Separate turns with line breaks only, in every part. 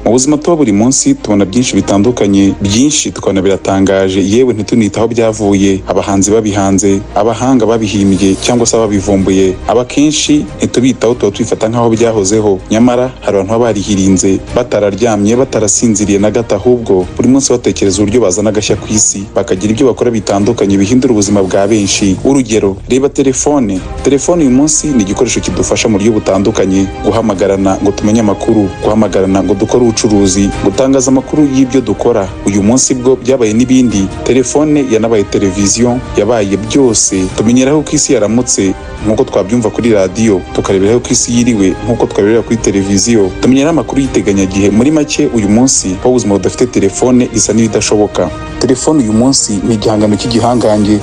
mu buzima tuba buri munsi tubona byinshi bitandukanye, byinshi tukabona biratangaje, yewe ntitunitaho byavuye, abahanzi babihanze, abahanga babihimbye cyangwa se babivumbuye, abakenshi ntitubitaho, tuba twifata nk'aho byahozeho, nyamara hari abantu baba barihirinze batararyamye, batarasinziriye na gato, ahubwo buri munsi batekereza uburyo bazana agashya ku isi, bakagira ibyo bakora bitandukanye bihindura ubuzima bwa benshi. Urugero, reba telefone. Telefone uyu munsi ni igikoresho kidufasha mu buryo butandukanye, guhamagarana ngo tumenye amakuru, guhamagarana ngo dukore ubucuruzi, gutangaza amakuru y'ibyo dukora. Uyu munsi bwo byabaye n'ibindi, telefone yanabaye televiziyo, yabaye byose. Tumenyeraho ko isi yaramutse nk'uko twabyumva kuri radiyo, tukareberaho ko isi yiriwe nk'uko twabirebera kuri televiziyo, tumenyeraho amakuru y'iteganyagihe. Muri make uyu munsi aho ubuzima budafite telefone isa n'ibidashoboka. Telefone uyu munsi ni igihangano cy'igihangange,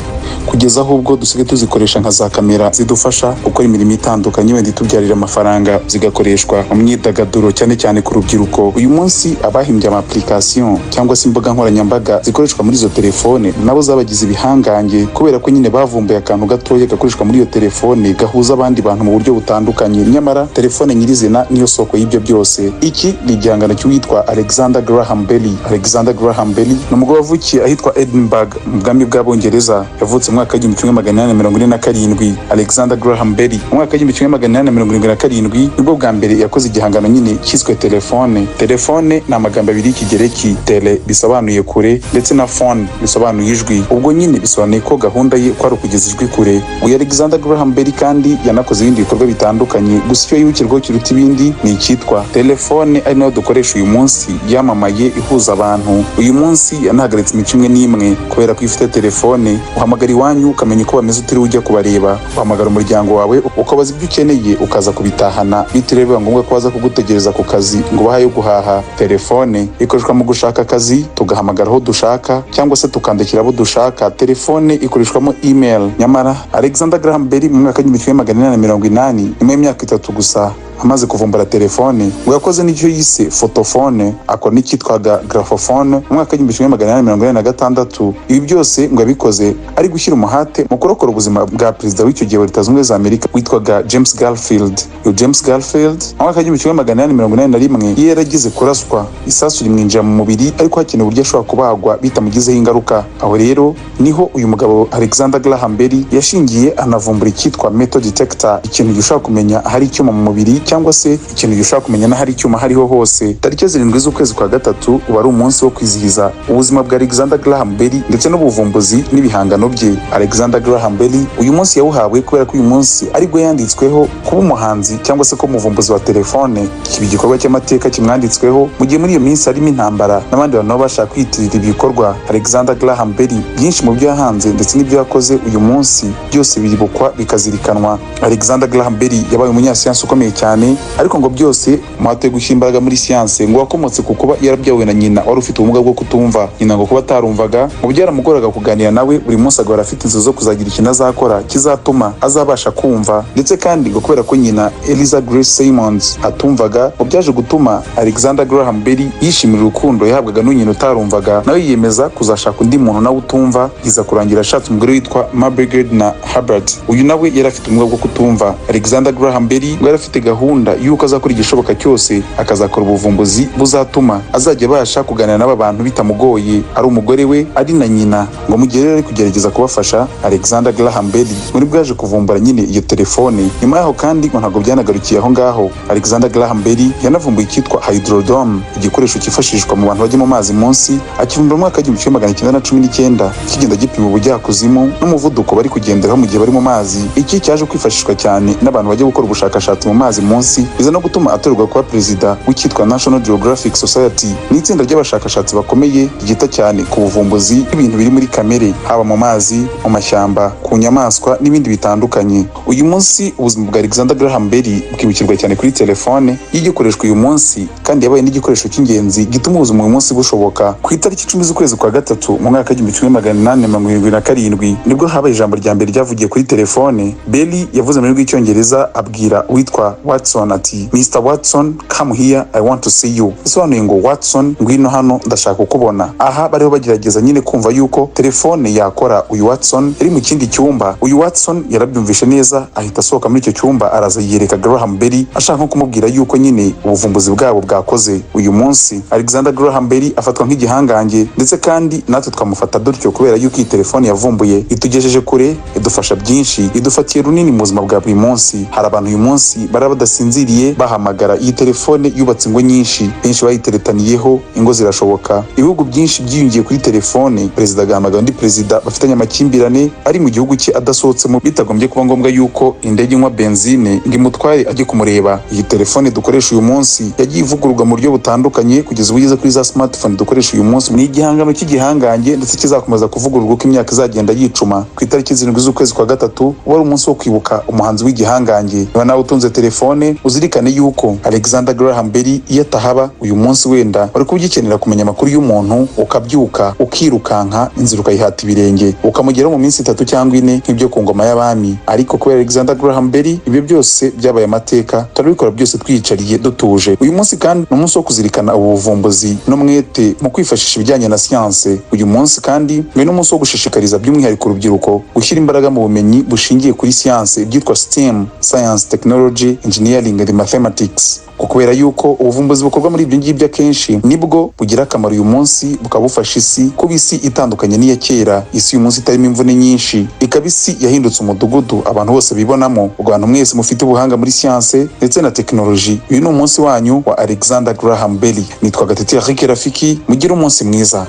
kugeza aho ubwo dusigaye tuzikoresha nka za kamera zidufasha gukora imirimo itandukanye, wenda itubyarira amafaranga, zigakoreshwa mu myidagaduro cyane cyane ku rubyiruko. Uyu munsi abahimbye ama application cyangwa se imbuga nkoranyambaga zikoreshwa muri izo telefone nabo zabagize ibihangange, kubera ko nyine bavumbuye akantu gatoya gakoreshwa muri iyo telefone gahuza abandi bantu mu buryo butandukanye, nyamara telefone nyirizina niyo soko y'ibyo byose. Iki ni igihangano cy'uwitwa Alexander Graham Bell. Alexander Graham Bell ni umugabo wavukiye ahitwa Edinburgh mu bwami bw'Abongereza, yavutse mu mwaka w'1847. Alexander Graham Bell mu mwaka w'1877 nibwo bwa mbere yakoze igihangano nyine cyiswe telefone. Telefone ni amagambo abiri y'ikigereki, tele bisobanuye kure ndetse na phone bisobanuye ijwi, ubwo nyine bisobanuye ko gahunda ye ko ari ukugeza ijwi kure. Uyu Alexander Graham Bell kandi yanakoze ibindi bikorwa bitandukanye, gusa icyo yibukirwaho kiruta ibindi ni icyitwa telefone, ari nayo dukoresha uyu munsi, yamamaye ihuza abantu. Uyu munsi yanahagaritse imico imwe n'imwe kubera ko ifite telefone. Uhamagara iwanyu ukamenya uko bameze utiriwe ujya kubareba, uhamagara umuryango wawe ukabaza ibyo ukeneye ukaza kubitahana, bitiriwe biba ngombwa ko baza kugutegereza ku kazi ngo bahaye guhaha. Telefone ikoreshwa mu gushaka akazi, tugahamagara aho dushaka cyangwa se tukandikira abo dushaka. Telefone ikoreshwamo email. Nyamara Alexander Graham Bell mu mwaka w'1880, nyuma y'imyaka 3 gusa amaze kuvumbura telefone, ngo yakoze n'icyo yise photofone, akora n'icyitwaga graphophone mu mwaka w'1886. Ibi byose ngo yabikoze ari gushyira umuhate mu kurokora ubuzima bwa perezida w'icyo gihe wa Leta Zunze Ubumwe za Amerika witwaga James Garfield. Uyu James Garfield mu mwaka w'1881 yaragize kuraswa, isasu rimwinjira mu mubiri, ariko hakenewe uburyo ashobora kubagwa bitamugizeho ingaruka. Aho rero niho uyu mugabo Alexander Graham Bell yashingiye anavumbura icyitwa metal detector, ikintu gishobora kumenya ahari icyuma mu mubiri cyangwa se ikintu gishobora kumenya n'ahari icyuma hariho hose. Tariki 7 z'ukwezi kwa gatatu wari umunsi wo kwizihiza ubuzima bwa Alexander Graham Bell ndetse n'ubuvumbuzi n'ibihangano bye. Alexander Graham Bell uyu munsi yawuhawe kubera ko uyu munsi aribwo yanditsweho kuba umuhanzi cyangwa se ko umuvumbuzi wa telefone. Iki gikorwa cy'amateka kimwanditsweho mu gihe muri iyo minsi harimo intambara n'abandi bantu bashaka kwitirira ibikorwa. Alexander Graham Bell byinshi mu byo yahanze ndetse n'ibyo yakoze uyu munsi byose biribukwa bikazirikanwa. Alexander Graham Bell yabaye umunyasiyansi ukomeye cyane, ariko ngo byose umuhate gushyira imbaraga muri siyanse ngo wakomotse ku kuba yarabyawe na nyina wari ufite ubumuga bwo kutumva. Nyina ngo kuba atarumvaga ngo byaramugoraga kuganira nawe, buri munsi agahora afite inzozi zo kuzagira ikintu azakora kizatuma azabasha kumva, ndetse kandi ngo kubera ko nyina Eliza Grace Simmons atumvaga, ngo byaje gutuma Alexander Graham Bell yishimira urukundo yahabwaga n'unyina utarumvaga, nawe yiyemeza kuzashaka undi muntu nawe utumva, iza kurangira ashatse umugore witwa Margaret na Herbert. Uyu nawe yari afite ubumuga bwo kutumva. Alexander Graham Bell ngo yari afite gahunda yuko azakora igishoboka cyose akazakora ubuvumbuzi buzatuma azajya abasha kuganira n'aba bantu bitamugoye, ari umugore we ari na nyina. Ngo mu gihe rero ari kugerageza kubafasha, Alexander Graham Bell muri bwaje kuvumbura nyine iyo telefone. Nyuma yaho kandi ngo ntabwo byanagarukiye aho ngaho, Alexander Graham Bell yanavumbuye icyitwa hydrodome, igikoresho cyifashishwa mu bantu bajya mu mazi munsi, akivumbura mu mwaka w'1919 kigenda gipima ubujyakuzimu n'umuvuduko bari kugenderaho mu gihe bari mu mazi. Iki cyaje kwifashishwa cyane n'abantu bajya gukora ubushakashatsi mu mazi munsi, biza no gutuma atorerwa kuba perezida w'icyitwa National Geographic Society. Ni itsinda ry'abashakashatsi bakomeye ryita cyane ku buvumbuzi bw'ibintu biri muri kamere, haba mu mazi, mu mashyamba, ku nyamaswa n'ibindi bitandukanye. Uyu munsi ubuzima bwa Alexander Graham Bell bwibukirwa cyane kuri telefone y'igikoreshwa uyu munsi, kandi yabaye n'igikoresho cy'ingenzi gituma ubuzima uyu munsi bushoboka. Ku itariki 10 z'ukwezi kwa gatatu mu mwaka w'1877 nibwo habaye ijambo rya mbere ryavugiye kuri telefone. Bell yavuze mu rw'icyongereza abwira witwa Watson ati, Mr. Watson, come here, I want to see you. Bisobanuye ngo Watson, ngwino hano ndashaka kukubona. Aha bariho bagerageza nyine kumva yuko telefone yakora. Uyu Watson yari mu kindi cyumba. Uyu Watson yarabyumvishe neza, ahita asohoka muri icyo cyumba araza yireka amwereka Graham Bell ashaka nko kumubwira yuko nyine ubuvumbuzi bwabo bwakoze. Uyu munsi Alexander Graham Bell afatwa nk'igihangange, ndetse kandi natwe twamufata dutyo kubera yuko iyi telefone yavumbuye itugejeje kure, idufasha byinshi, idufatiye runini mu buzima bwa buri munsi. Hari abantu uyu munsi bara badasinziriye bahamagara iyi telefone yubatse ingo nyinshi, benshi bayiteretaniyeho, ingo zirashoboka. Ibihugu byinshi byiyungiye kuri telefone, perezida agahamagara undi perezida bafitanye amakimbirane ari mu gihugu cye adasohotsemo, bitagombye kuba ngombwa yuko indege inywa benzine ngo imutware ajye kumureba. Iyi telefone dukoresha uyu munsi yagiye ivugururwa mu buryo butandukanye kugeza ubugeze kuri za smartphone dukoresha uyu munsi. Ni igihangano cy'igihangange ndetse kizakomeza kuvugururwa uko imyaka izagenda yicuma. Ku itariki 7 z'ukwezi kwa gatatu wari umunsi wo kwibuka umuhanzi w'igihangange. Niba nawe utunze telefone uzirikane yuko Alexander Graham Bell iyo atahaba uyu munsi wenda wari kugikenera kumenya amakuru y'umuntu, ukabyuka ukirukanka inzira ukayihata ibirenge ukamugera mu minsi 3 cyangwa 4 nk'ibyo ku ngoma y'abami. Ariko kubera Alexander Graham Bell ibyo byose byabaye amateka, turabikora byose twiyicariye dutuje. Uyu munsi kandi ni umunsi wo kuzirikana ubuvumbuzi no mwete mu kwifashisha ibijyanye na siyanse. Uyu munsi kandi ni n'umunsi wo gushishikariza by'umwihariko urubyiruko gushyira imbaraga mu bumenyi bushingiye kuri siyanse byitwa STEM, Science, Technology, Engineering and Mathematics. Kubera yuko ubuvumbuzi bukorwa muri ibyo ngibyo akenshi nibwo bugira akamaro uyu munsi, bukabufasha isi kuba isi itandukanye n'iya kera. Isi uyu munsi itarimo imvune nyinshi, ikaba isi yahindutse umudugudu abantu bose bibonamo. Abantu mwese mufite ubuhanga muri siyanse ndetse na tekinoloji, uyu ni umunsi wanyu wa Alexander Graham Bell. Nitwa Gatete Rafiki, mugire umunsi mwiza.